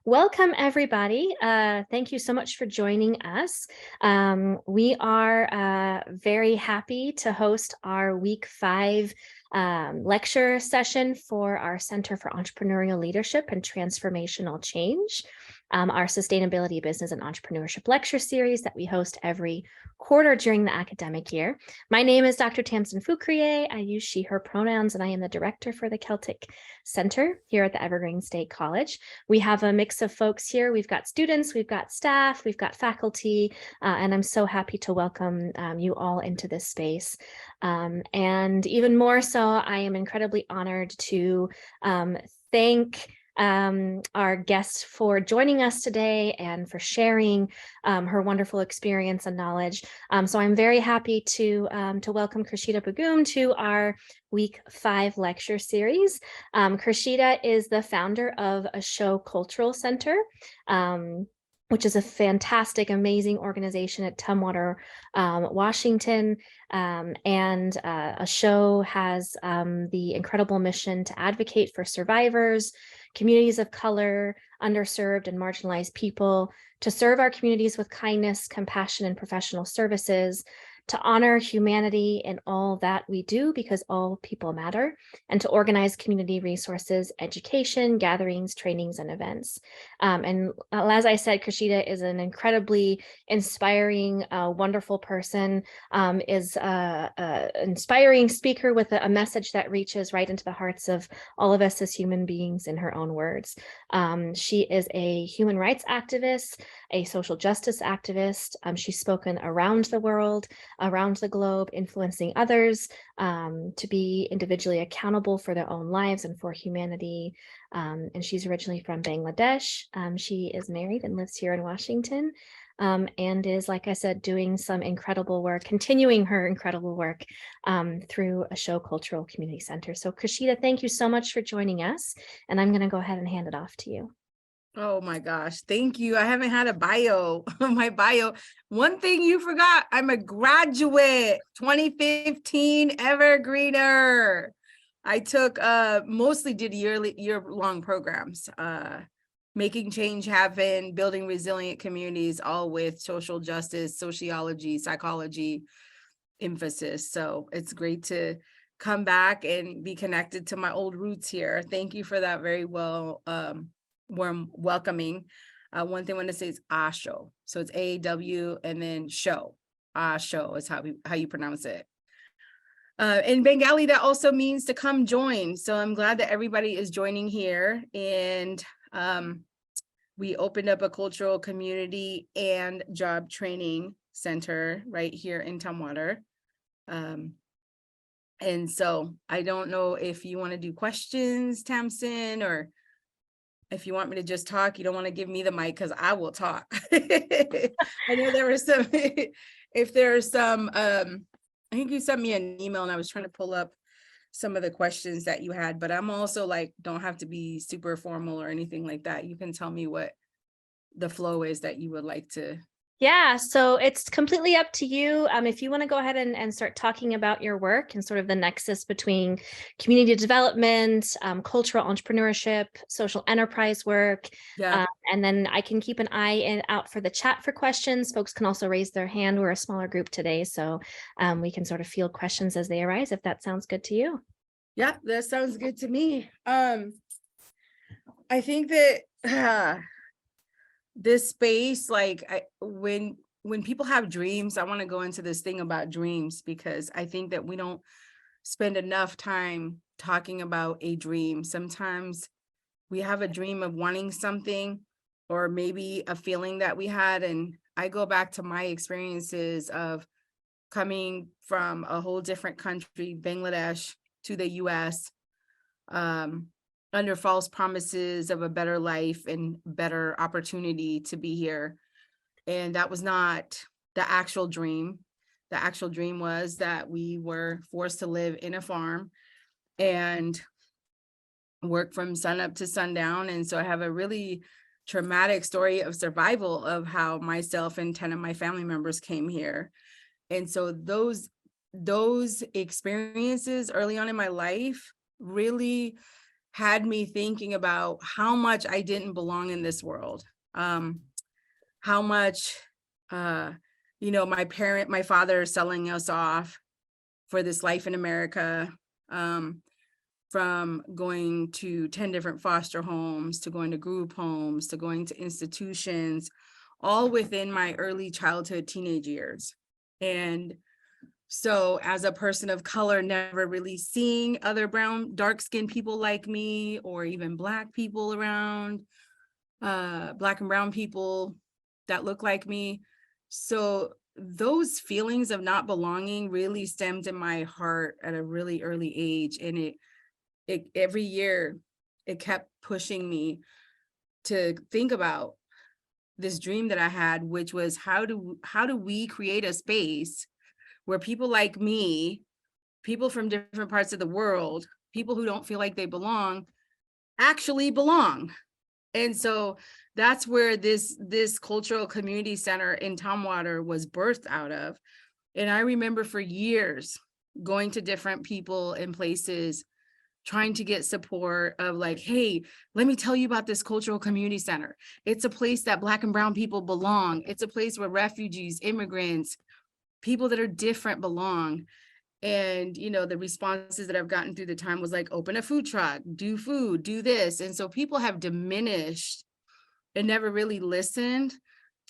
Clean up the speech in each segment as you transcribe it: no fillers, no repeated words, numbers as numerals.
Welcome, everybody. Thank you so much for joining us. We are very happy to host our week 5 lecture session for our Center for Entrepreneurial Leadership and Transformational Change, our Sustainability, Business, and Entrepreneurship lecture series that we host every quarter during the academic year. My name is Dr. Tamsin Foucrier. I use she, her pronouns, and I am the director for the Celtic Center here at the Evergreen State College. We have a mix of folks here. We've got students, we've got staff, we've got faculty, and I'm so happy to welcome you all into this space. And even more so, I am incredibly honored to thank our guest for joining us today and for sharing her wonderful experience and knowledge. So I'm very happy to welcome Khurshida Begum to our week 5 lecture series. Khurshida is the founder of A Show Cultural Center, which is a fantastic, amazing organization at Tumwater, Washington. And A Show has the incredible mission to advocate for survivors, communities of color, underserved and marginalized people, to serve our communities with kindness, compassion, and professional services, to honor humanity in all that we do because all people matter, and to organize community resources, education, gatherings, trainings, and events. And as I said, Khurshida is an incredibly inspiring, wonderful person, is an inspiring speaker with a message that reaches right into the hearts of all of us as human beings, in her own words. She is a human rights activist, a social justice activist. She's spoken around the world, around the globe, influencing others to be individually accountable for their own lives and for humanity. And she's originally from Bangladesh. She is married and lives here in Washington, and is, like I said, doing some incredible work, continuing her incredible work through A Show Cultural Community Center. So Khurshida, thank you so much for joining us. And I'm going to go ahead and hand it off to you. Oh my gosh, thank you. I haven't had a bio. My bio. One thing you forgot, I'm a graduate, 2015 Evergreener. I took mostly did year-long programs, making change happen, building resilient communities, all with social justice, sociology, psychology emphasis. So it's great to come back and be connected to my old roots here. Thank you for that very warm welcoming. One thing I want to say is A Show. So it's A-W and then show. A Show is how you pronounce it. In Bengali, that also means to come join. So I'm glad that everybody is joining here. And we opened up a cultural community and job training center right here in Tumwater. And so I don't know if you want to do questions, Tamsin, or if you want me to just talk. You don't want to give me the mic because I will talk. I know there were some, if there's some, I think you sent me an email and I was trying to pull up some of the questions that you had, but I'm also like, don't have to be super formal or anything like that. You can tell me what the flow is that you would like to. Yeah, so it's completely up to you. If you want to go ahead and start talking about your work and sort of the nexus between community development, cultural entrepreneurship, social enterprise work, and then I can keep an eye out for the chat for questions. Folks can also raise their hand. We're a smaller group today, so we can sort of field questions as they arise, if that sounds good to you. Yeah, that sounds good to me. I think that this space, like when people have dreams, I want to go into this thing about dreams, because I think that we don't spend enough time talking about a dream. Sometimes we have a dream of wanting something, or maybe a feeling that we had. And I go back to my experiences of coming from a whole different country, Bangladesh, to the US, under false promises of a better life and better opportunity to be here. And that was not the actual dream. The actual dream was that we were forced to live in a farm and work from sunup to sundown. And so I have a really traumatic story of survival of how myself and 10 of my family members came here. And so those experiences early on in my life really had me thinking about how much I didn't belong in this world. How much, my father selling us off for this life in America, from going to 10 different foster homes, to going to group homes, to going to institutions, all within my early childhood, teenage years. And so as a person of color, never really seeing other brown, dark-skinned people like me, or even Black people around, Black and brown people that look like me. So those feelings of not belonging really stemmed in my heart at a really early age. And it every year, it kept pushing me to think about this dream that I had, which was how do we create a space where people like me, people from different parts of the world, people who don't feel like they belong, actually belong. And so that's where this cultural community center in Tumwater was birthed out of. And I remember for years going to different people and places, trying to get support of like, hey, let me tell you about this cultural community center. It's a place that Black and brown people belong. It's a place where refugees, immigrants, people that are different belong. And, the responses that I've gotten through the time was like, open a food truck, do food, do this. And so people have diminished and never really listened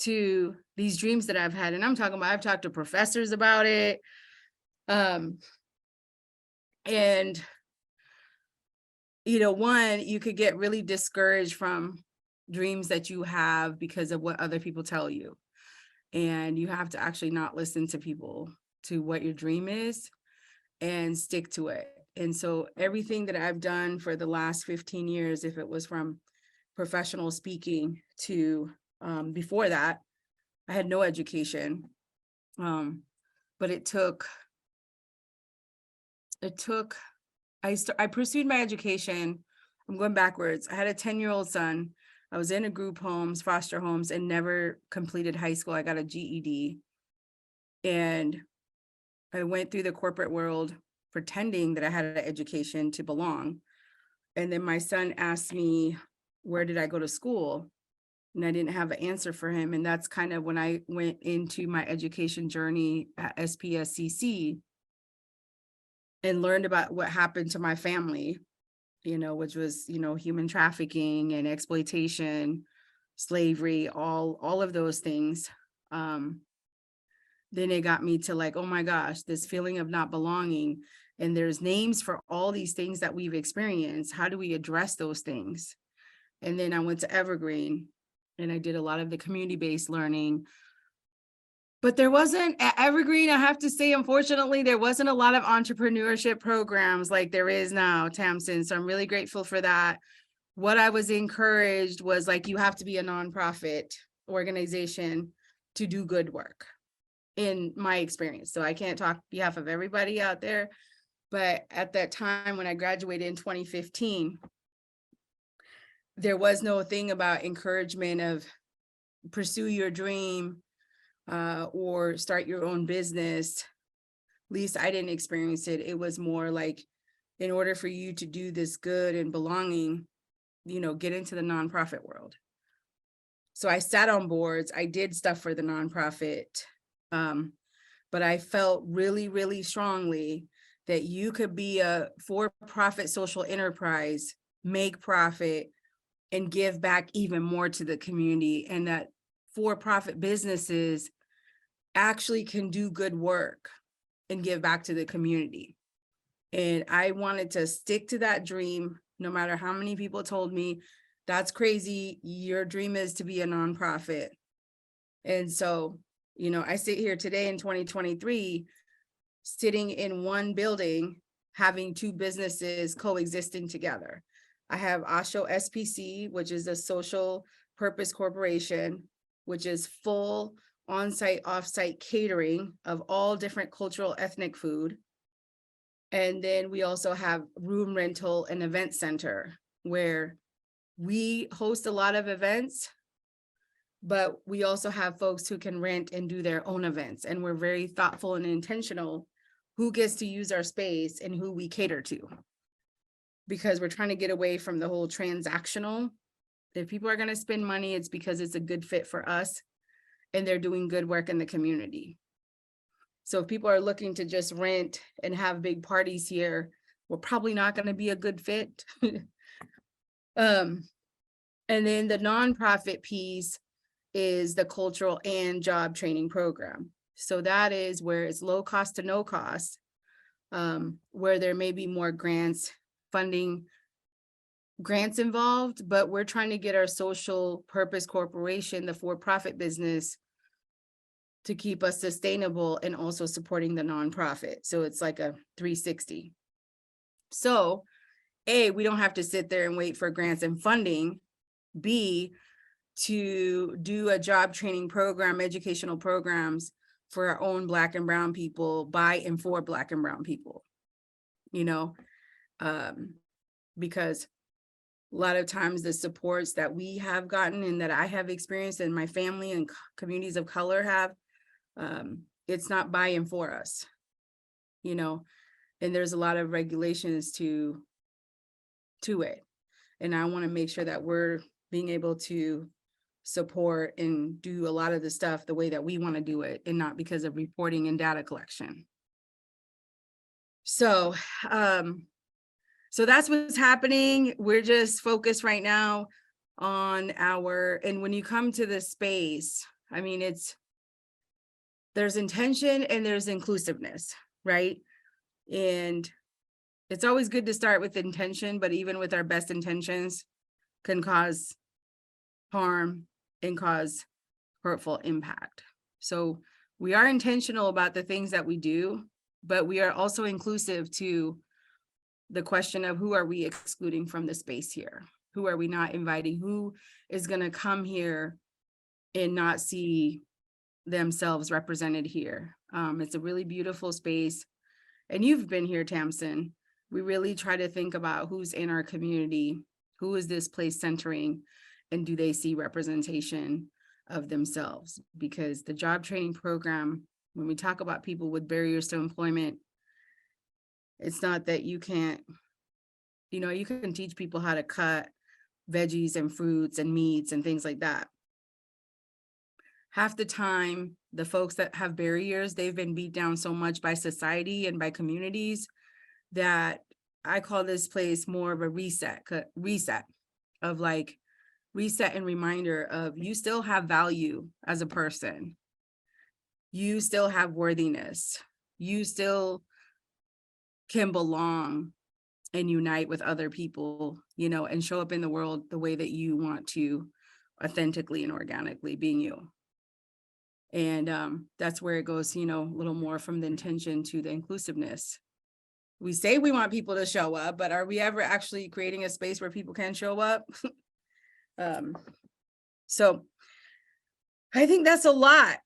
to these dreams that I've had. And I'm talking about, I've talked to professors about it. And one, you could get really discouraged from dreams that you have because of what other people tell you. And you have to actually not listen to people, to what your dream is, and stick to it. And so everything that I've done for the last 15 years, if it was from professional speaking to before that, I had no education. But I pursued my education. I'm going backwards. I had a 10-year-old son. I was in a group homes, foster homes, and never completed high school. I got a GED. And I went through the corporate world pretending that I had an education to belong. And then my son asked me, where did I go to school? And I didn't have an answer for him. And that's kind of when I went into my education journey at SPSCC and learned about what happened to my family, which was, human trafficking and exploitation, slavery, all of those things. Then it got me to like, oh my gosh, this feeling of not belonging. And there's names for all these things that we've experienced. How do we address those things? And then I went to Evergreen and I did a lot of the community-based learning. But there wasn't, at Evergreen, I have to say, unfortunately, there wasn't a lot of entrepreneurship programs like there is now, Tamsin. So I'm really grateful for that. What I was encouraged was like, you have to be a nonprofit organization to do good work, in my experience. So I can't talk on behalf of everybody out there. But at that time, when I graduated in 2015, there was no thing about encouragement of pursue your dream or start your own business. At least I didn't experience it. It was more like, in order for you to do this good and belonging, get into the nonprofit world. So I sat on boards. I did stuff for the nonprofit. But I felt really, really strongly that you could be a for-profit social enterprise, make profit, and give back even more to the community, and that for-profit businesses actually can do good work and give back to the community. And I wanted to stick to that dream, no matter how many people told me, that's crazy, your dream is to be a nonprofit. And so, I sit here today in 2023, sitting in one building, having two businesses coexisting together. I have Osho SPC, which is a social purpose corporation, which is full on-site, off-site catering of all different cultural, ethnic food. And then we also have room rental and event center, where we host a lot of events, but we also have folks who can rent and do their own events. And we're very thoughtful and intentional who gets to use our space and who we cater to. because we're trying to get away from the whole transactional. If people are going to spend money, it's because it's a good fit for us and they're doing good work in the community. So if people are looking to just rent and have big parties here, we're probably not going to be a good fit. And then the nonprofit piece is the cultural and job training program. So that is where it's low cost to no cost, where there may be more grants involved, but we're trying to get our social purpose corporation, the for-profit business, to keep us sustainable and also supporting the nonprofit. So it's like a 360. So A, we don't have to sit there and wait for grants and funding. B, to do a job training program, educational programs for our own Black and brown people, by and for Black and brown people, you know, because a lot of times the supports that we have gotten and that I have experienced and my family and communities of color have, it's not by and for us, you know, and there's a lot of regulations to it. And I want to make sure that we're being able to support and do a lot of the stuff the way that we want to do it, and not because of reporting and data collection. So, so that's what's happening. We're just focused right now on and when you come to this space, I mean, there's intention and there's inclusiveness, right? And it's always good to start with intention, but even with our best intentions can cause harm and cause hurtful impact. So we are intentional about the things that we do, but we are also inclusive to the question of who are we excluding from the space here? Who are we not inviting? Who is going to come here and not see themselves represented here? It's a really beautiful space. And you've been here, Tamsin. We really try to think about who's in our community, who is this place centering, and do they see representation of themselves? Because the job training program, when we talk about people with barriers to employment, it's not that you can't, you know, you can teach people how to cut veggies and fruits and meats and things like that. Half the time, the folks that have barriers, they've been beat down so much by society and by communities that I call this place more of a reset of like, reset and reminder of you still have value as a person. You still have worthiness. You still can belong and unite with other people, you know, and show up in the world the way that you want to, authentically and organically, being you. And that's where it goes, you know, a little more from the intention to the inclusiveness. We say we want people to show up, but are we ever actually creating a space where people can show up? So I think that's a lot.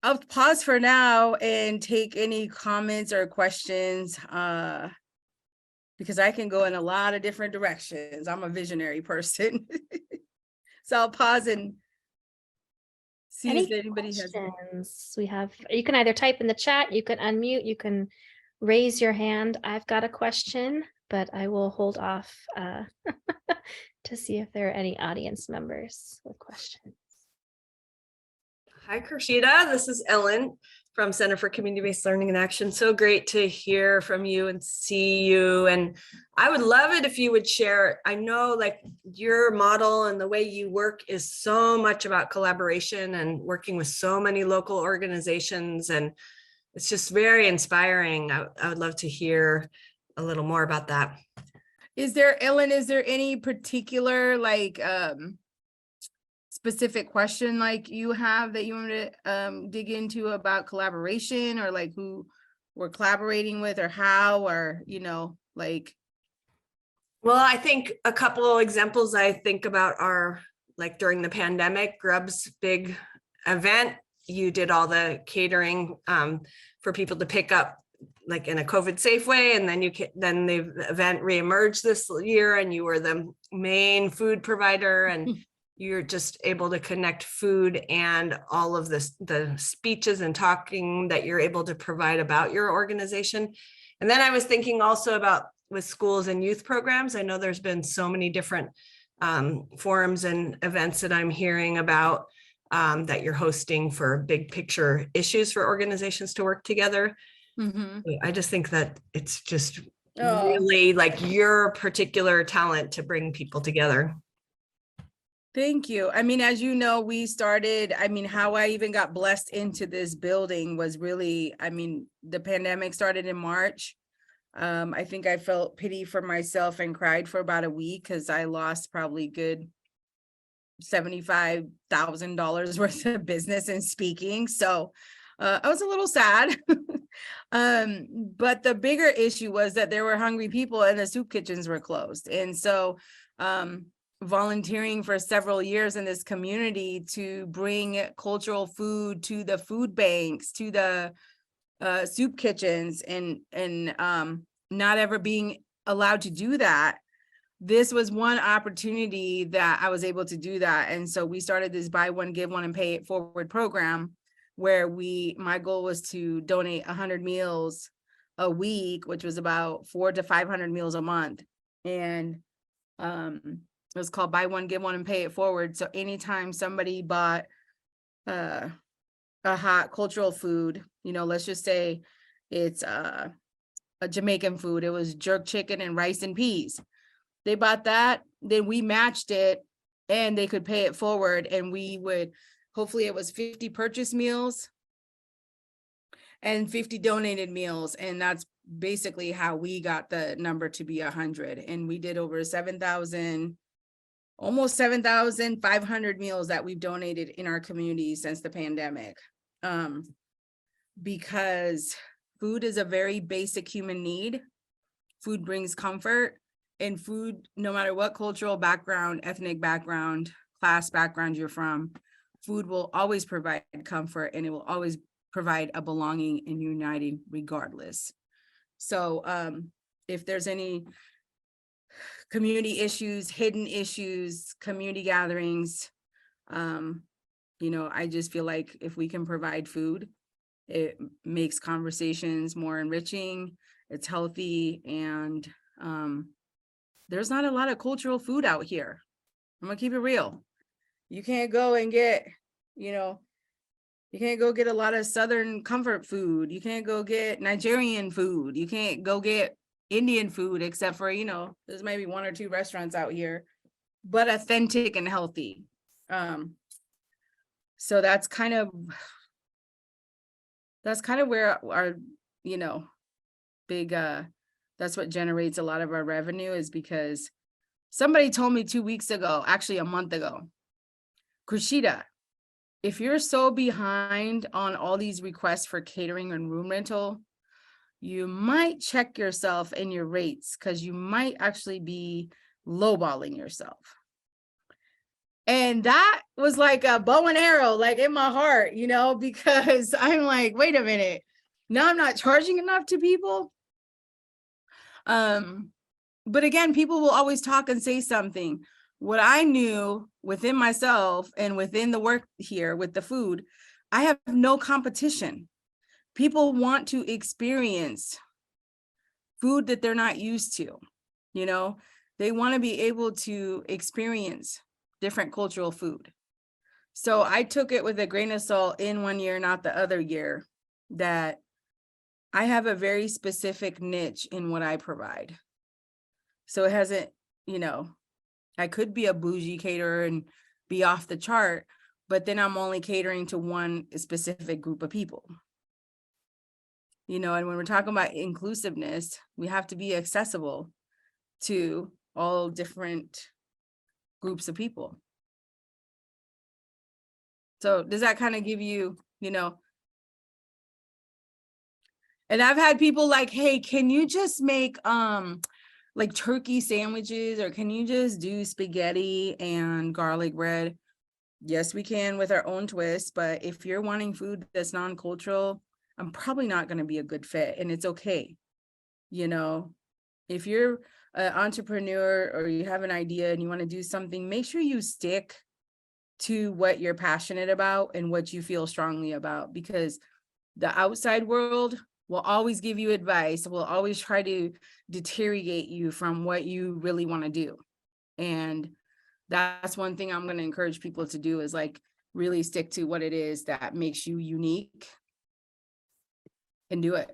I'll pause for now and take any comments or questions, because I can go in a lot of different directions. I'm a visionary person. So I'll pause and see if anybody has questions. We have, you can either type in the chat, you can unmute, you can raise your hand. I've got a question, but I will hold off to see if there are any audience members with questions. Hi, Khurshida. This is Ellen from Center for Community-Based Learning and Action. So great to hear from you and see you. And I would love it if you would share. I know like your model and the way you work is so much about collaboration and working with so many local organizations. And it's just very inspiring. I would love to hear a little more about that. Ellen, is there any particular like specific question like you have that you want to dig into about collaboration, or like who we're collaborating with, or how, or, you know, like? Well, I think a couple of examples I think about are like during the pandemic, Grub's big event. You did all the catering for people to pick up like in a COVID safe way. And then then the event reemerged this year and you were the main food provider, and you're just able to connect food and all of this, the speeches and talking that you're able to provide about your organization. And then I was thinking also about with schools and youth programs. I know there's been so many different forums and events that I'm hearing about that you're hosting for big picture issues for organizations to work together. Mm-hmm. I just think that it's just Oh, really like your particular talent to bring people together. thank you. I mean, as you know, we started, I mean, how I even got blessed into this building was really, I mean, the pandemic started in March. I think I felt pity for myself and cried for about a week because I lost probably good $75,000 worth of business in speaking. So I was a little sad. But the bigger issue was that there were hungry people and the soup kitchens were closed. And so volunteering for several years in this community to bring cultural food to the food banks, to the soup kitchens, and not ever being allowed to do that. This was one opportunity that I was able to do that. And so we started this buy one, give one, and pay it forward program where my goal was to donate 100 meals a week, which was about 400 to 500 meals a month. And it was called buy one, give one, and pay it forward. So anytime somebody bought a hot cultural food, you know, let's just say it's a Jamaican food, it was jerk chicken and rice and peas. They bought that, then we matched it and they could pay it forward, and we would, hopefully it was 50 purchase meals and 50 donated meals. And that's basically how we got the number to be 100. And we did over 7,000, almost 7,500 meals that we've donated in our community since the pandemic. Because food is a very basic human need. Food brings comfort, and food, no matter what cultural background, ethnic background, class background you're from, food will always provide comfort, and it will always provide a belonging and uniting regardless. So if there's any community issues, hidden issues, community gatherings, you know, I just feel like if we can provide food, it makes conversations more enriching, it's healthy, and there's not a lot of cultural food out here. I'm gonna keep it real. You can't go and get, you know, you can't go get a lot of Southern comfort food. You can't go get Nigerian food. You can't go get Indian food, except for, you know, there's maybe one or two restaurants out here, but authentic and healthy. So that's kind of where our, you know, big, that's what generates a lot of our revenue, is because somebody told me 2 weeks ago, actually a month ago, Khurshida, if you're so behind on all these requests for catering and room rental, you might check yourself and your rates, because you might actually be lowballing yourself. And that was like a bow and arrow, like in my heart, you know, because I'm like, wait a minute, now I'm not charging enough to people. But again, people will always talk and say something. What I knew within myself and within the work here with the food, I have no competition. People want to experience food that they're not used to, you know, they want to be able to experience different cultural food. So I took it with a grain of salt in one year, not the other year, that I have a very specific niche in what I provide. So it hasn't, you know, I could be a bougie caterer and be off the chart, but then I'm only catering to one specific group of people. You know, and when we're talking about inclusiveness, we have to be accessible to all different groups of people. So does that kind of give you, you know, and I've had people like, hey, can you just make like turkey sandwiches, or can you just do spaghetti and garlic bread? Yes, we can with our own twist, but if you're wanting food that's non-cultural, I'm probably not going to be a good fit, and it's okay. You know, if you're an entrepreneur or you have an idea and you want to do something, make sure you stick to what you're passionate about and what you feel strongly about, because the outside world will always give you advice, will always try to deteriorate you from what you really want to do. And that's one thing I'm going to encourage people to do, is like really stick to what it is that makes you unique and do it.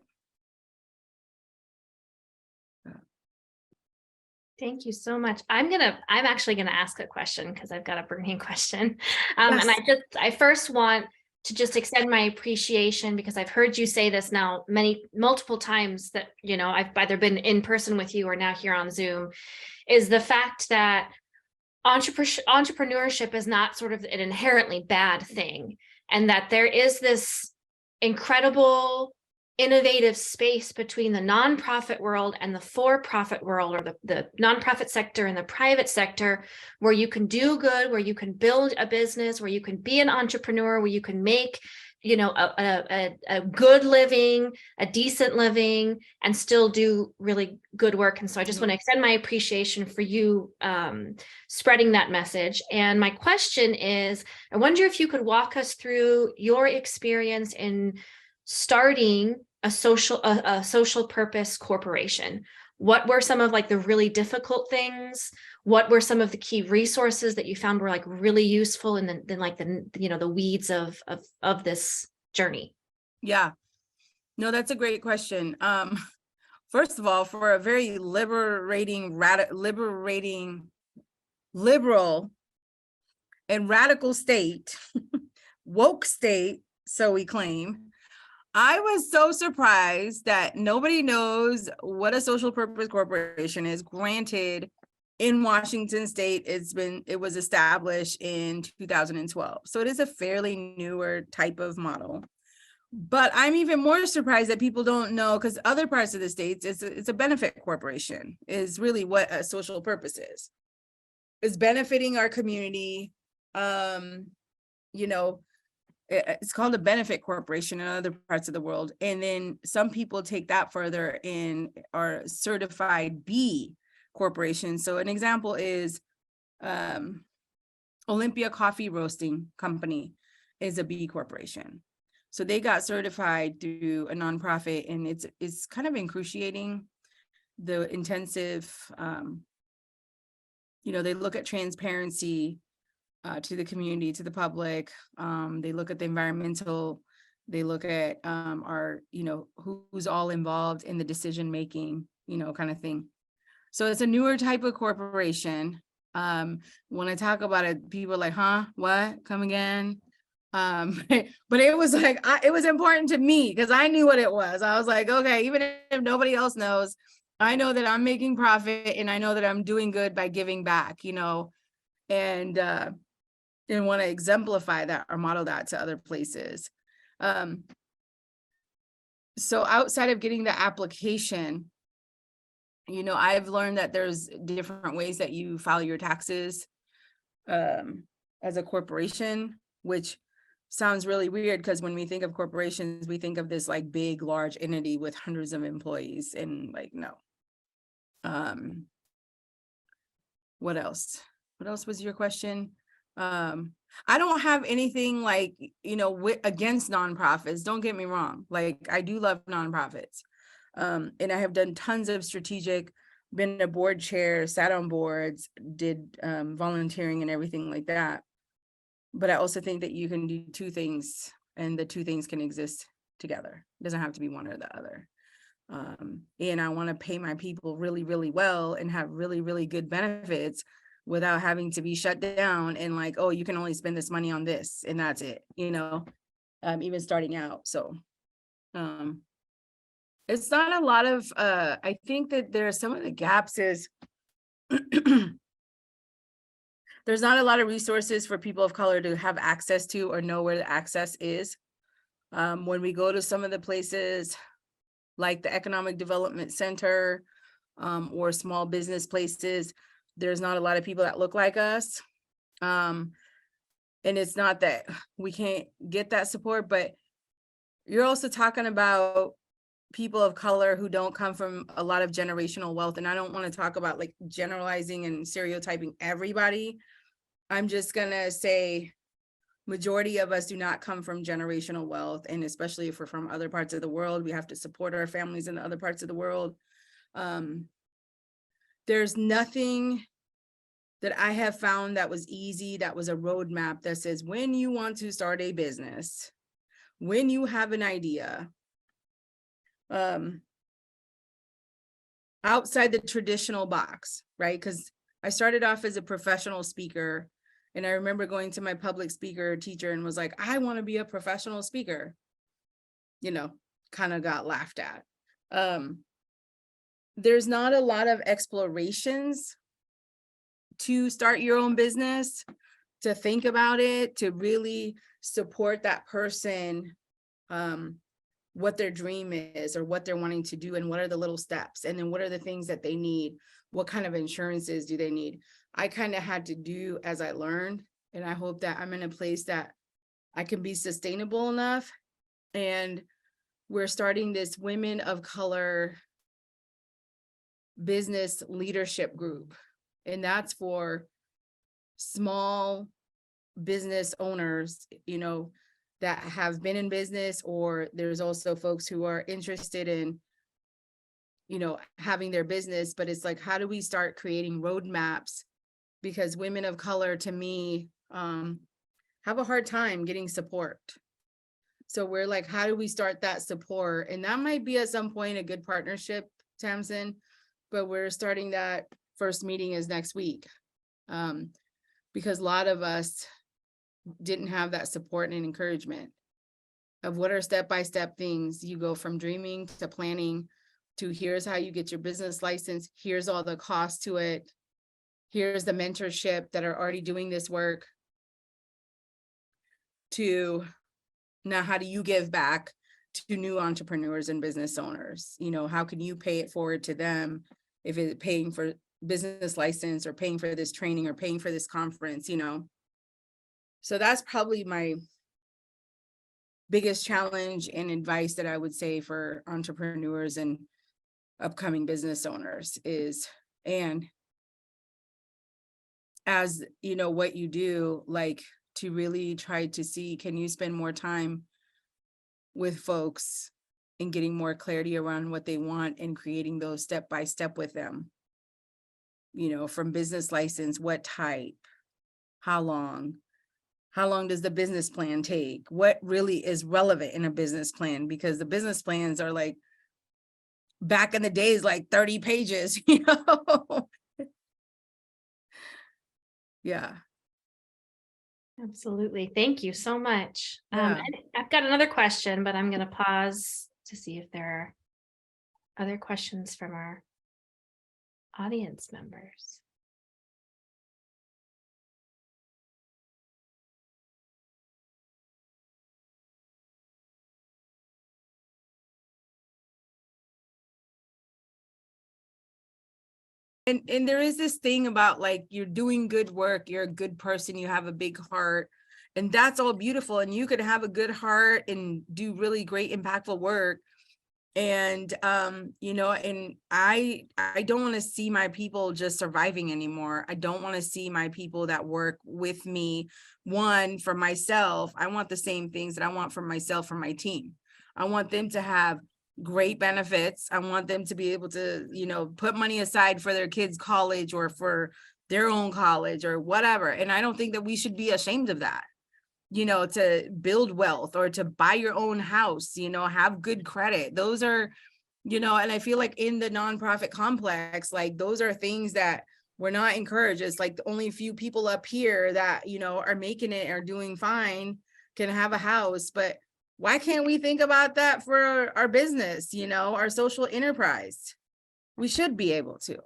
Thank you so much. I'm actually gonna ask a question because I've got a burning question. Yes. And I first want to just extend my appreciation, because I've heard you say this now multiple times, that, you know, I've either been in person with you or now here on Zoom, is the fact that entrepreneurship is not sort of an inherently bad thing, and that there is this incredible innovative space between the nonprofit world and the for-profit world, or the nonprofit sector and the private sector, where you can do good, where you can build a business, where you can be an entrepreneur, where you can make, you know, a good living, a decent living, and still do really good work. And so I just want to extend my appreciation for you spreading that message. And my question is, I wonder if you could walk us through your experience in starting a social purpose corporation. What were some of like the really difficult things? What were some of the key resources that you found were like really useful in the like the, you know, the weeds of this journey? Yeah, no, that's a great question. First of all, for a very liberal and radical state, woke state, so we claim, I was so surprised that nobody knows what a social purpose corporation is. Granted, in Washington state, it was established in 2012. So it is a fairly newer type of model. But I'm even more surprised that people don't know, because other parts of the states, it's a benefit corporation is really what a social purpose is. It's benefiting our community. You know, it's called a benefit corporation in other parts of the world. And then some people take that further and are certified B corporation. So an example is Olympia Coffee Roasting Company is a B corporation. So they got certified through a nonprofit, and it's kind of excruciating, the intensive, you know, they look at transparency to the community, to the public. They look at the environmental, they look at our, you know, who's all involved in the decision making, you know, kind of thing. So it's a newer type of corporation. When I talk about it, people are like, huh, what, come again? But it was like, it was important to me because I knew what it was. I was like, okay, even if nobody else knows, I know that I'm making profit, and I know that I'm doing good by giving back, you know, and want to exemplify that or model that to other places. So outside of getting the application, you know, I've learned that there's different ways that you file your taxes as a corporation, which sounds really weird because when we think of corporations, we think of this like big, large entity with hundreds of employees, and like, no. What else? What else was your question? I don't have anything like, you know, against nonprofits. Don't get me wrong. Like, I do love nonprofits. And I have done tons of strategic, been a board chair, sat on boards, did volunteering and everything like that. But I also think that you can do two things, and the two things can exist together. It doesn't have to be one or the other. And I want to pay my people really, really well and have really, really good benefits without having to be shut down and like, oh, you can only spend this money on this and that's it, you know, even starting out. So it's not a lot of, I think that there are some of the gaps is there's not a lot of resources for people of color to have access to or know where the access is. When we go to some of the places like the Economic Development Center or small business places, there's not a lot of people that look like us. And it's not that we can't get that support, but you're also talking about people of color who don't come from a lot of generational wealth. And I don't want to talk about like generalizing and stereotyping everybody. I'm just gonna say Majority of us do not come from generational wealth. And especially if we're from other parts of the world, we have to support our families in the other parts of the world. There's nothing that I have found that was easy, that was a roadmap that says, when you want to start a business, when you have an idea, outside the traditional box, right? Because I started off as a professional speaker, and I remember going to my public speaker teacher and was like, I want to be a professional speaker. You know, kind of got laughed at. There's not a lot of explorations to start your own business, to think about it, to really support that person, what their dream is or what they're wanting to do, and what are the little steps, and then what are the things that they need, what kind of insurances do they need. I kind of had to do as I learned, and I hope that I'm in a place that I can be sustainable enough. And we're starting this Women of Color business leadership group, and that's for small business owners, you know, that have been in business, or there's also folks who are interested in, you know, having their business. But it's like, how do we start creating roadmaps? Because women of color, to me, have a hard time getting support. So we're like, how do we start that support? And that might be at some point a good partnership, Tamsin, but we're starting that. First meeting is next week, because a lot of us didn't have that support and encouragement of what are step-by-step things. You go from dreaming to planning to here's how you get your business license. Here's all the costs to it. Here's the mentorship that are already doing this work, to now how do you give back to new entrepreneurs and business owners? You know, how can you pay it forward to them if it's paying for business license or paying for this training or paying for this conference, you know? So that's probably my biggest challenge and advice that I would say for entrepreneurs and upcoming business owners is, and as you know, what you do, like to really try to see, can you spend more time with folks and getting more clarity around what they want and creating those step by step with them, you know, from business license, what type, how long does the business plan take? What really is relevant in a business plan? Because the business plans are like, back in the days, like 30 pages, you know? Yeah. Absolutely. Thank you so much. Yeah. And I've got another question, but I'm going to pause to see if there are other questions from our audience members. And there is this thing about like, you're doing good work, you're a good person, you have a big heart, and that's all beautiful. And you could have a good heart and do really great, impactful work. And, you know, and I don't want to see my people just surviving anymore. I don't want to see my people that work with me, one, for myself. I want the same things that I want for myself, for my team. I want them to have great benefits. I want them to be able to, you know, put money aside for their kids' college or for their own college or whatever. And I don't think that we should be ashamed of that, you know, to build wealth or to buy your own house, you know, have good credit. Those are, you know, and I feel like in the nonprofit complex, like those are things that we're not encouraged. It's like the only few people up here that, you know, are making it, are doing fine, can have a house. But why can't we think about that for our business, you know, our social enterprise? We should be able to.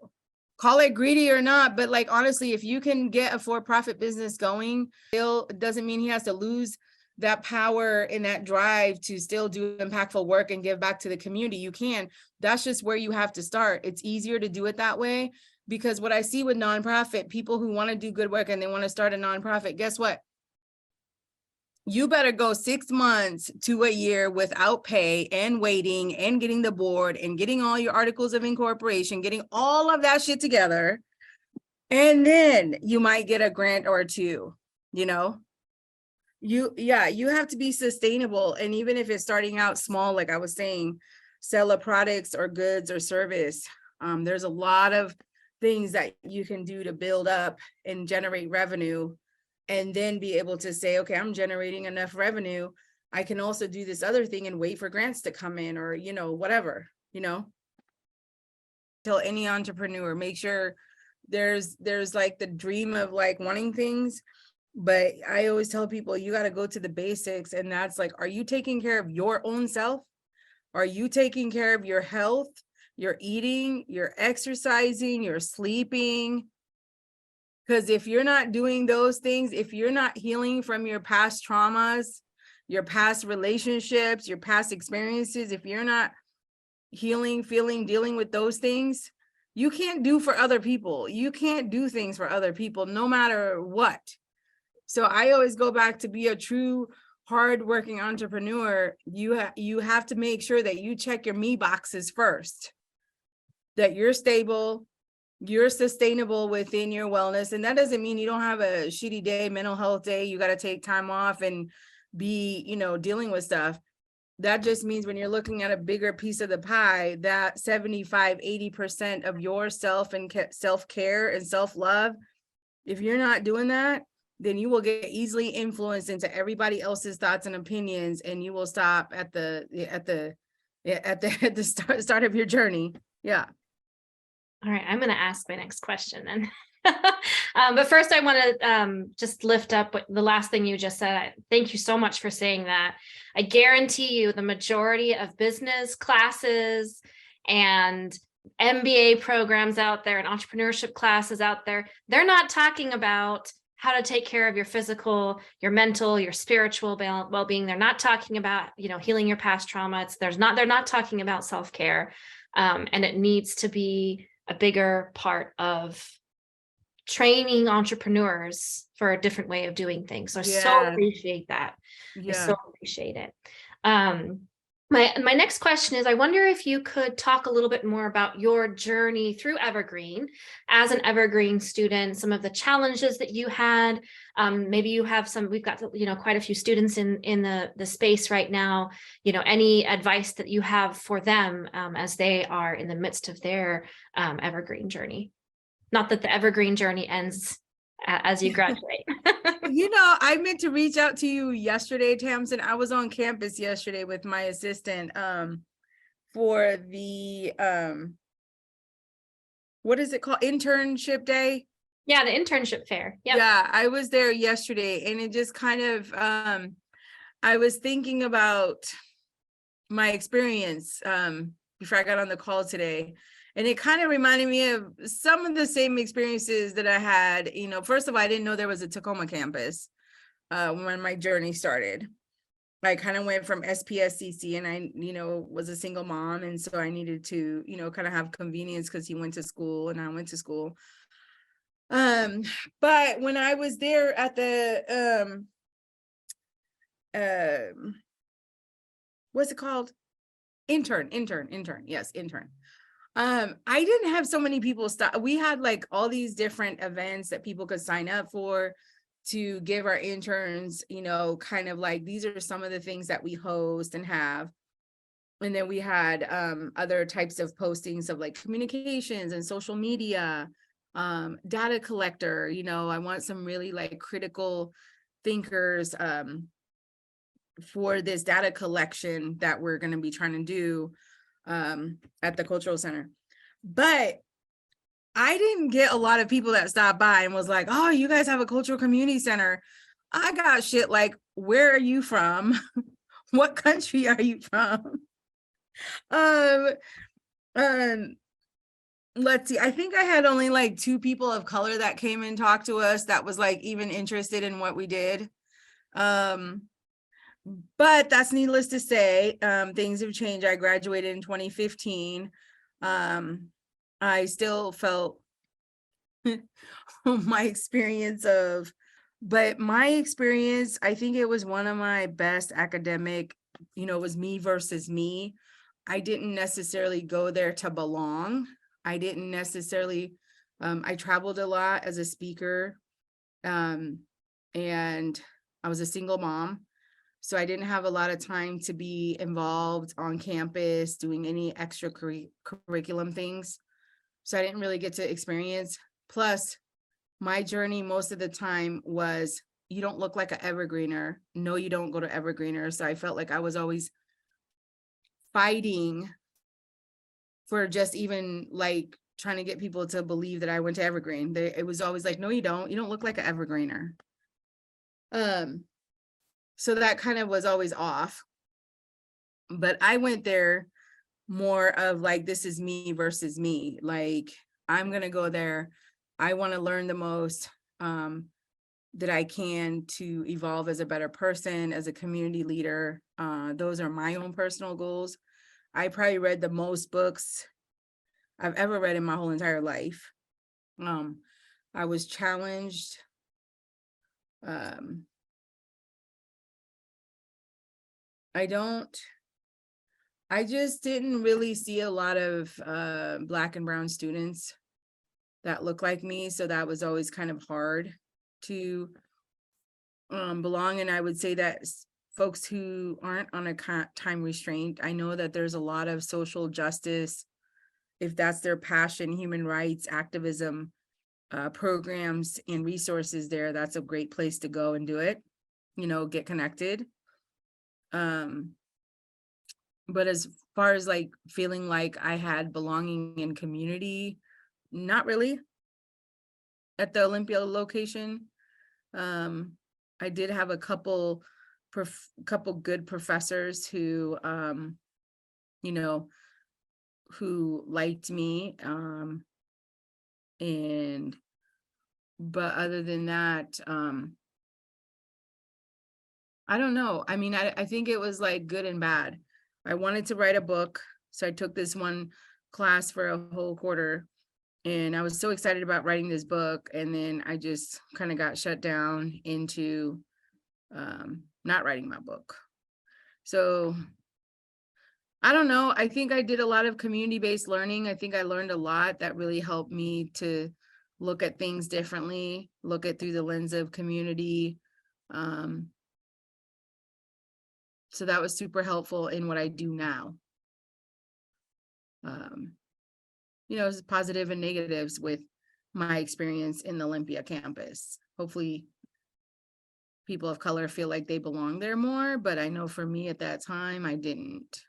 Call it greedy or not, but like, honestly, if you can get a for-profit business going, it doesn't mean he has to lose that power and that drive to still do impactful work and give back to the community. You can. That's just where you have to start. It's easier to do it that way, because what I see with nonprofit, people who want to do good work and they want to start a nonprofit, guess what? You better go 6 months to a year without pay and waiting and getting the board and getting all your articles of incorporation, getting all of that shit together. And then you might get a grant or two, you know? you have to be sustainable. And even if it's starting out small, like I was saying, sell a products or goods or service. There's a lot of things that you can do to build up and generate revenue, and then be able to say, okay, I'm generating enough revenue. I can also do this other thing and wait for grants to come in, or, whatever, Tell any entrepreneur, make sure there's like the dream of like wanting things. But I always tell people, you got to go to the basics. And that's like, are you taking care of your own self? Are you taking care of your health, your eating, your exercising, your sleeping? Because if you're not doing those things, if you're not healing from your past traumas, your past relationships, your past experiences, if you're not healing, feeling, dealing with those things, you can't do for other people. You can't do things for other people, no matter what. So I always go back to be a true hardworking entrepreneur. You have to make sure that you check your me boxes first, that you're stable, you're sustainable within your wellness. And that doesn't mean you don't have a shitty day, mental health day. You got to take time off and be, dealing with stuff. That just means when you're looking at a bigger piece of the pie, that 75-80% of yourself and self-care and self-love, if you're not doing that, then you will get easily influenced into everybody else's thoughts and opinions, and you will stop at the start of your journey. Yeah. All right, I'm going to ask my next question then. But first, I want to just lift up the last thing you just said. Thank you so much for saying that. I guarantee you the majority of business classes and MBA programs out there and entrepreneurship classes out there, they're not talking about how to take care of your physical, your mental, your spiritual well-being. They're not talking about, healing your past trauma. They're not talking about self-care. And it needs to be a bigger part of training entrepreneurs for a different way of doing things. So I so appreciate that. I so appreciate it. My next question is, I wonder if you could talk a little bit more about your journey through Evergreen as an Evergreen student, some of the challenges that you had. Maybe you have we've got, quite a few students in the space right now, any advice that you have for them as they are in the midst of their Evergreen journey. Not that the Evergreen journey ends as you graduate. I meant to reach out to you yesterday, Tamsin. I was on campus yesterday with my assistant for the what is it called? Internship day. Yeah, the internship fair. Yep. Yeah, I was there yesterday, and it just kind of I was thinking about my experience before I got on the call today. And it kind of reminded me of some of the same experiences that I had. First of all, I didn't know there was a Tacoma campus when my journey started. I kind of went from SPSCC, and I, was a single mom. And so I needed to, kind of have convenience because he went to school and I went to school. But when I was there at the, what's it called? Intern. Yes, intern. I didn't have so many people stop. We had like all these different events that people could sign up for to give our interns, kind of like, these are some of the things that we host and have. And then we had other types of postings of like communications and social media, data collector. I want some really like critical thinkers for this data collection that we're going to be trying to do at the cultural center. But I didn't get a lot of people that stopped by and was like, oh, you guys have a cultural community center. I got shit like, where are you from? What country are you from? Let's see. I think I had only like 2 people of color that came and talked to us that was like even interested in what we did. But that's needless to say, things have changed. I graduated in 2015. I still felt my experience, I think it was one of my best academic, it was me versus me. I didn't necessarily go there to belong. I didn't necessarily, I traveled a lot as a speaker. And I was a single mom, so I didn't have a lot of time to be involved on campus doing any extra curriculum things. So I didn't really get to experience. Plus, my journey most of the time was, you don't look like an evergreener. No, you don't go to evergreener. So I felt like I was always fighting for just even like trying to get people to believe that I went to Evergreen. It was always like, no, you don't look like an evergreener. So that kind of was always off. But I went there more of like, this is me versus me. Like, I'm gonna go there. I want to learn the most that I can to evolve as a better person, as a community leader. Those are my own personal goals. I probably read the most books I've ever read in my whole entire life. I was challenged. I just didn't really see a lot of Black and brown students that look like me. So that was always kind of hard to belong. And I would say that folks who aren't on a time restraint, I know that there's a lot of social justice, if that's their passion, human rights, activism, programs and resources there. That's a great place to go and do it, get connected. But as far as like feeling like I had belonging in community, not really at the Olympia location. I did have a couple good professors who, who liked me. But other than that, I don't know. I mean, I think it was like good and bad. I wanted to write a book, so I took this one class for a whole quarter, and I was so excited about writing this book, and then I just kind of got shut down into not writing my book. So I don't know. I think I did a lot of community-based learning. I think I learned a lot that really helped me to look at things differently, look at through the lens of community. So that was super helpful in what I do now. There's positive and negatives with my experience in the Olympia campus. Hopefully people of color feel like they belong there more, but I know for me at that time, I didn't.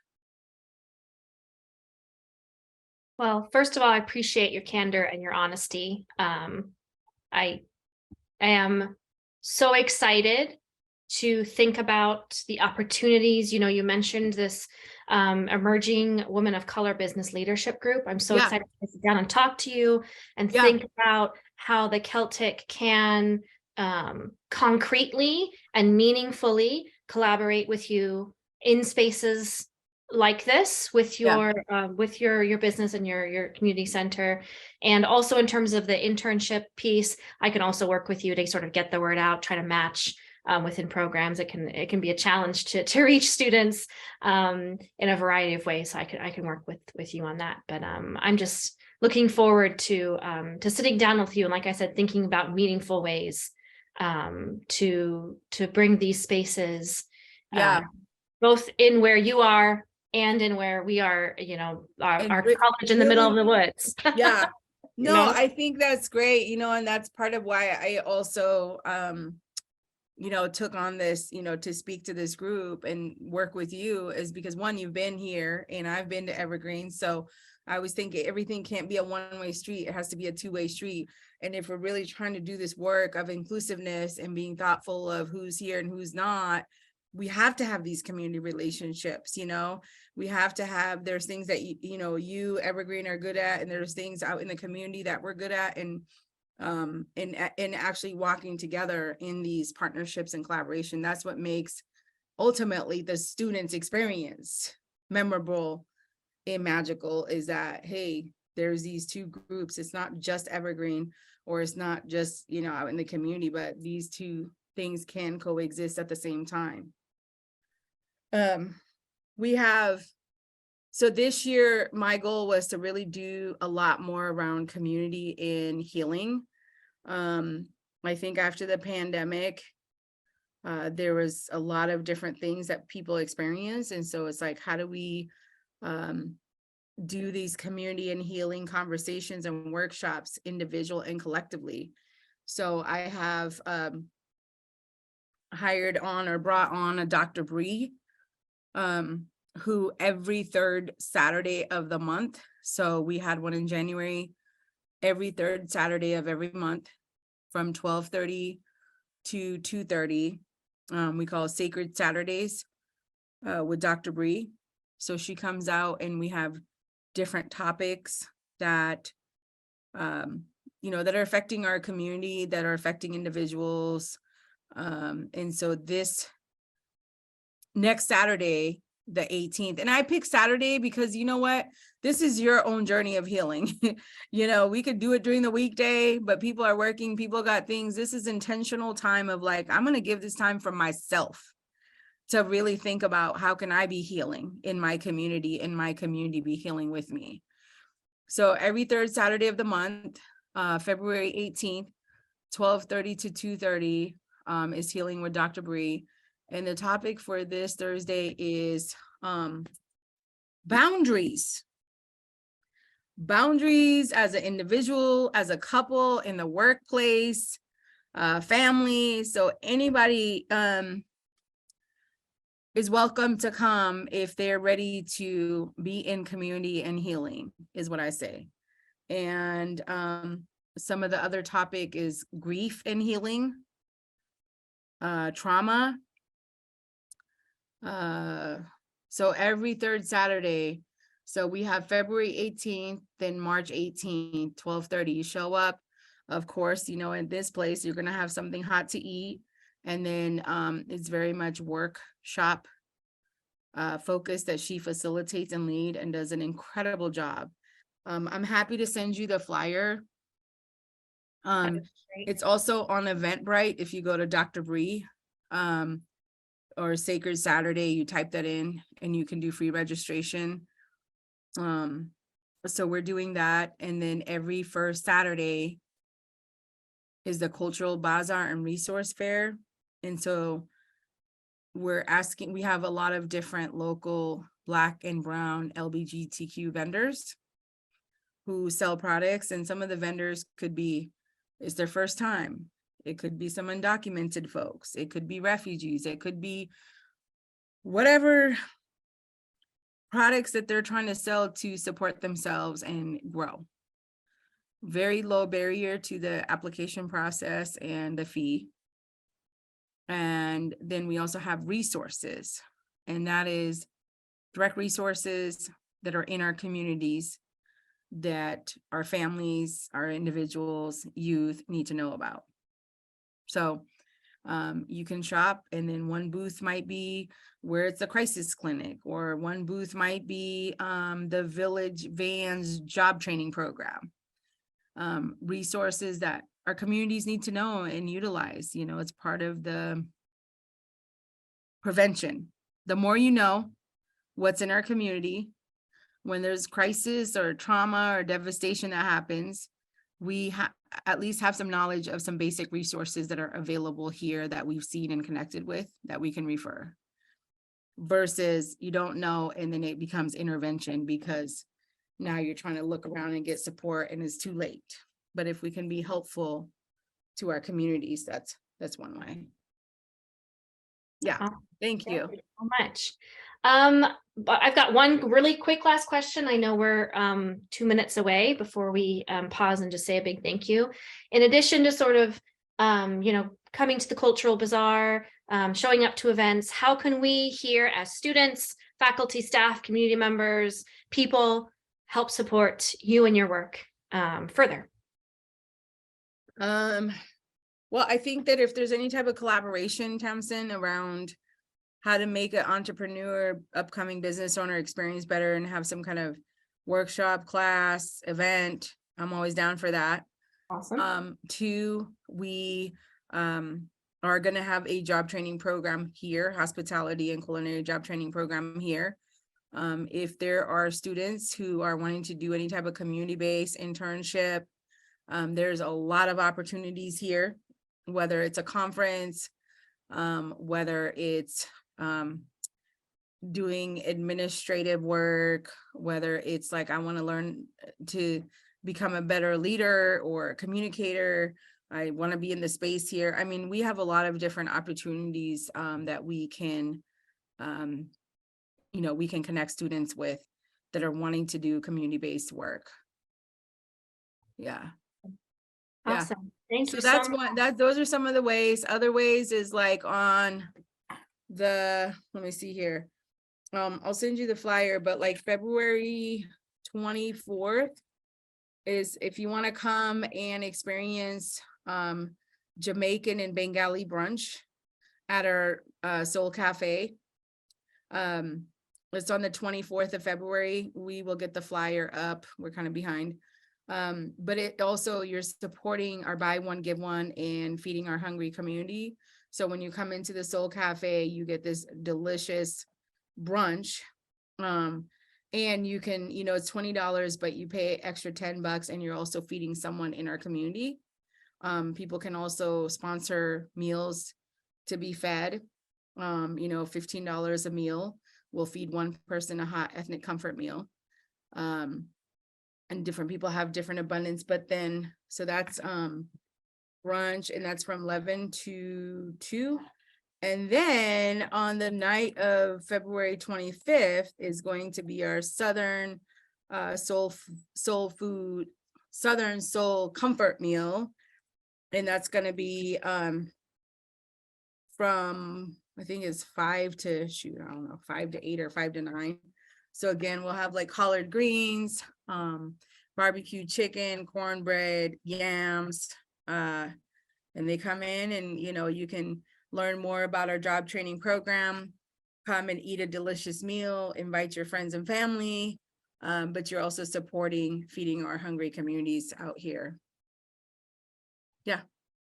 Well, first of all, I appreciate your candor and your honesty. I am so excited to think about the opportunities. You mentioned this emerging women of color business leadership group. I'm so excited to sit down and talk to you and think about how the Celtic can concretely and meaningfully collaborate with you in spaces like this with your business and your community center. And also in terms of the internship piece, I can also work with you to sort of get the word out, try to match within programs. It can be a challenge to reach students in a variety of ways. So I can work with you on that. But I'm just looking forward to sitting down with you, and like I said, thinking about meaningful ways to bring these spaces both in where you are and in where we are, our college in the middle of the woods. I think that's great, and that's part of why I also took on this, to speak to this group and work with you, is because one, you've been here and I've been to Evergreen. So I was thinking everything can't be a one-way street. It has to be a two-way street. And if we're really trying to do this work of inclusiveness and being thoughtful of who's here and who's not, we have to have these community relationships. We have to have, there's things that, you Evergreen are good at, and there's things out in the community that we're good at. And actually walking together in these partnerships and collaboration, that's what makes ultimately the students' experience memorable and magical, is that, hey, there's these two groups. It's not just Evergreen, or it's not just, out in the community, but these two things can coexist at the same time. So this year, my goal was to really do a lot more around community and healing. I think after the pandemic, there was a lot of different things that people experience. And so it's like, how do we do these community and healing conversations and workshops, individual and collectively? So I have hired on or brought on a Dr. Bree, who every third Saturday of the month. So we had one in January, every third Saturday of every month from 12:30 to 2:30. We call it Sacred Saturdays with Dr. Bree. So she comes out and we have different topics that, that are affecting our community, that are affecting individuals. And so this next Saturday, the 18th, and I picked Saturday because you know what? This is your own journey of healing. We could do it during the weekday, but people are working, people got things. This is intentional time of like, I'm going to give this time for myself to really think about how can I be healing in my community and my community be healing with me. So every third Saturday of the month, February 18th, 12:30 to 2:30 is Healing with Dr. Bree. And the topic for this Thursday is boundaries. Boundaries as an individual, as a couple, in the workplace, family. So anybody is welcome to come if they're ready to be in community and healing, is what I say. And some of the other topic is grief and healing, trauma. So every third Saturday, so we have February 18th, then March 18th, 12:30. You show up, of course, in this place, you're going to have something hot to eat. And then it's very much workshop focus that she facilitates and lead and does an incredible job. I'm happy to send you the flyer. It's also on Eventbrite. If you go to Dr. Bree or Sacred Saturday, you type that in and you can do free registration. So we're doing that. And then every first Saturday is the Cultural Bazaar and Resource Fair. And so we have a lot of different local Black and Brown LGBTQ vendors who sell products. And some of the vendors it's their first time. It could be some undocumented folks. It could be refugees. It could be whatever products that they're trying to sell to support themselves and grow. Very low barrier to the application process and the fee. And then we also have resources, and that is direct resources that are in our communities that our families, our individuals, youth need to know about. So you can shop, and then one booth might be where it's a crisis clinic, or one booth might be the Village Vans job training program. Resources that our communities need to know and utilize. It's part of the prevention. The more you know what's in our community, when there's crisis or trauma or devastation that happens, we at least have some knowledge of some basic resources that are available here that we've seen and connected with that we can refer. Versus you don't know, and then it becomes intervention because now you're trying to look around and get support and it's too late. But if we can be helpful to our communities, that's one way. Yeah, thank you so much. But I've got one really quick last question. I know we're 2 minutes away before we pause and just say a big thank you. In addition to sort of, coming to the Cultural Bazaar, showing up to events, how can we here as students, faculty, staff, community members, people help support you and your work further? Well, I think that if there's any type of collaboration, Tamsin, around how to make an entrepreneur, upcoming business owner experience better and have some kind of workshop, class, event, I'm always down for that. Awesome. 2, we are going to have a job training program here, hospitality and culinary job training program here. If there are students who are wanting to do any type of community-based internship, there's a lot of opportunities here, whether it's a conference, whether it's doing administrative work, whether it's like, I want to learn to become a better leader or communicator. I want to be in the space here. I mean, we have a lot of different opportunities that we can, we can connect students with that are wanting to do community-based work. Yeah. Yeah. Awesome. Thank So you that's so much. one, those are some of the ways. Other ways is like on the, let me see here. I'll send you the flyer, but like February 24th is if you want to come and experience Jamaican and Bengali brunch at our Soul Cafe. It's on the 24th of February. We will get the flyer up. We're kind of behind. But it also, you're supporting our buy one, give one and feeding our hungry community. So when you come into the Soul Cafe, you get this delicious brunch. And you can, it's $20, but you pay extra $10 and you're also feeding someone in our community. People can also sponsor meals to be fed. $15 a meal will feed one person a hot ethnic comfort meal. And different people have different abundance, but then, so that's brunch, and that's from 11 to 2. And then on the night of February 25th is going to be our Southern soul food, Southern soul comfort meal. And that's going to be from, I think it's 5 to 8 or 5 to 9. So again, we'll have like collard greens, barbecue chicken, cornbread, yams, and they come in and, you can learn more about our job training program, come and eat a delicious meal, invite your friends and family, but you're also supporting feeding our hungry communities out here. Yeah.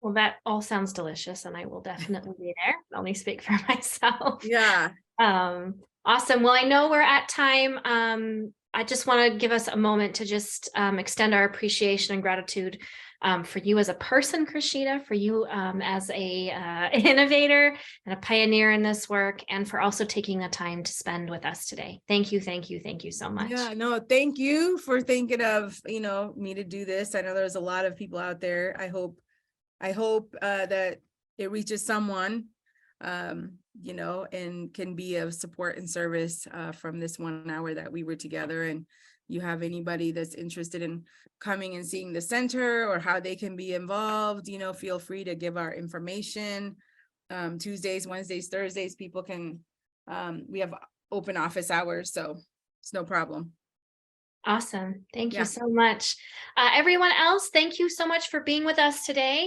Well, that all sounds delicious, and I will definitely be there. I only speak for myself. Yeah. Awesome. Well, I know we're at time. I just want to give us a moment to just extend our appreciation and gratitude for you as a person, Khurshida, for you as a innovator and a pioneer in this work, and for also taking the time to spend with us today. Thank you, thank you, thank you so much. Yeah, no, thank you for thinking of, me to do this. I know there's a lot of people out there. I hope that it reaches someone, and can be of support and service from this 1 hour that we were together. And you have anybody that's interested in coming and seeing the center or how they can be involved, feel free to give our information. Tuesdays, Wednesdays, Thursdays, people can, we have open office hours, so it's no problem. Awesome. Thank you so much. Everyone else, thank you so much for being with us today.